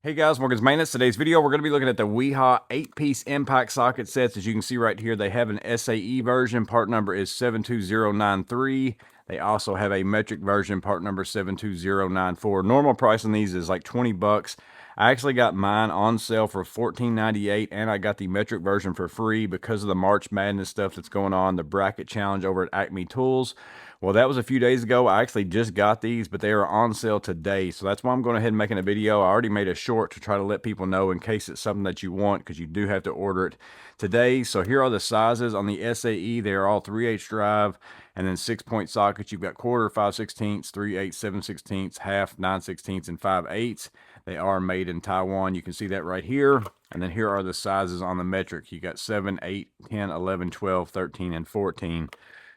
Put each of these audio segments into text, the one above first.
Hey guys, Morgan's Maintenance. Today's video, we're going to be looking at the Wiha 8-piece impact socket sets. As you can see right here, they have an SAE version. Part number is 72093. They also have a metric version, part number 72094. Normal price on these is like 20 bucks. I actually got mine on sale for $14.98, and I got the metric version for free because of the March Madness stuff that's going on, the bracket challenge over at Acme Tools. Well, that was a few days ago. I actually just got these, but they are on sale today. So that's why I'm going ahead and making a video. I already made a short to try to let people know in case it's something that you want, because you do have to order it today. So here are the sizes on the SAE. They are all 3/8 drive and then 6-point sockets. You've got quarter, 5/16, 3/8, 7/16, half, 9/16, and 5/8. They are made in Taiwan. You can see that right here. And then here are the sizes on the metric. You got 7, 8, 10, 11, 12, 13, and 14.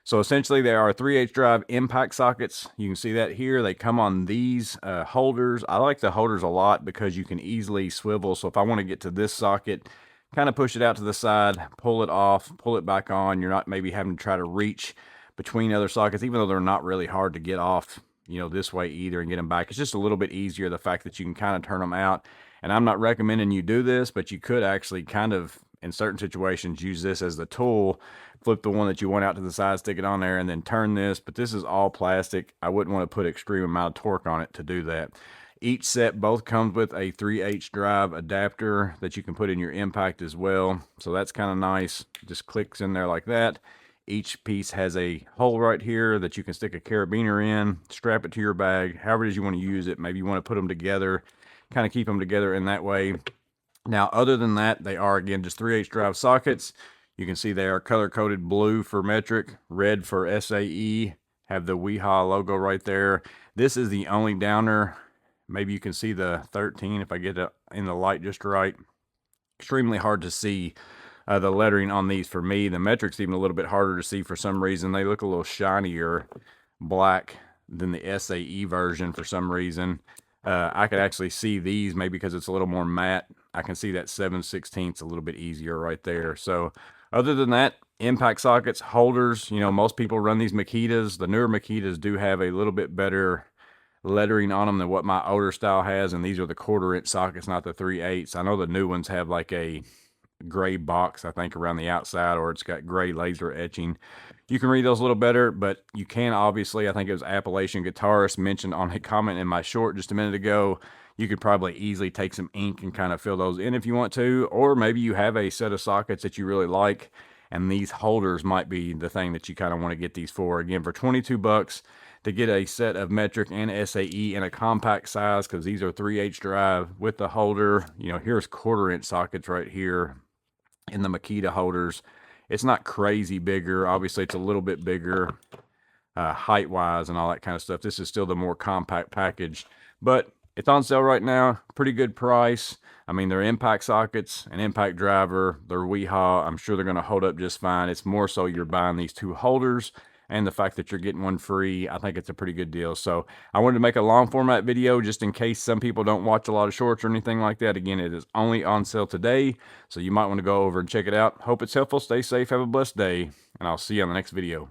So essentially they are 3/8 drive impact sockets. You can see that here. They come on these holders. I like the holders a lot because you can easily swivel. So if I want to get to this socket, kind of push it out to the side, pull it off, pull it back on. You're not maybe having to try to reach between other sockets, even though they're not really hard to get off, this way either and get them back. It's just a little bit easier, the fact that you can kind of turn them out. And I'm not recommending you do this, but you could actually kind of, in certain situations, use this as the tool. Flip the one that you want out to the side, stick it on there, and then turn this. But this is all plastic. I wouldn't want to put extreme amount of torque on it to do that. Each set both comes with a 3/8 drive adapter that you can put in your impact as well. So that's kind of nice. Just clicks in there like that. Each piece has a hole right here that you can stick a carabiner in, strap it to your bag, however it is you want to use it. Maybe you want to put them together, kind of keep them together in that way. Now, other than that, they are, again, just 3/8 drive sockets. You can see they are color-coded blue for metric, red for SAE, have the Wiha logo right there. This is the only downer. Maybe you can see the 13 if I get it in the light just right. Extremely hard to see the lettering on these for me. The metric's even a little bit harder to see for some reason. They look a little shinier black than the SAE version for some reason. I could actually see these maybe because it's a little more matte. I can see that 7/16 a little bit easier right there. So other than that, impact sockets, holders, most people run these Makitas. The newer Makitas do have a little bit better lettering on them than what my older style has, and these are the 1/4-inch sockets, not the 3/8. I know the new ones have like a gray box, I think, around the outside, or it's got gray laser etching. You can read those a little better, but you can obviously, I think it was Appalachian Guitarist mentioned on a comment in my short just a minute ago, you could probably easily take some ink and kind of fill those in if you want to, or maybe you have a set of sockets that you really like, and these holders might be the thing that you kind of want to get these for. Again, for 22 bucks to get a set of metric and SAE in a compact size, because these are 3/8 drive with the holder. Here's 1/4-inch sockets right here in the Makita holders. It's not crazy bigger. Obviously, it's a little bit bigger height-wise and all that kind of stuff. This is still the more compact package, but it's on sale right now. Pretty good price. I mean, they're impact sockets, an impact driver, they're Wiha. I'm sure they're going to hold up just fine. It's more so you're buying these two holders, and the fact that you're getting one free, I think it's a pretty good deal. So I wanted to make a long format video just in case some people don't watch a lot of shorts or anything like that. Again, it is only on sale today, so you might want to go over and check it out. Hope it's helpful. Stay safe. Have a blessed day, and I'll see you on the next video.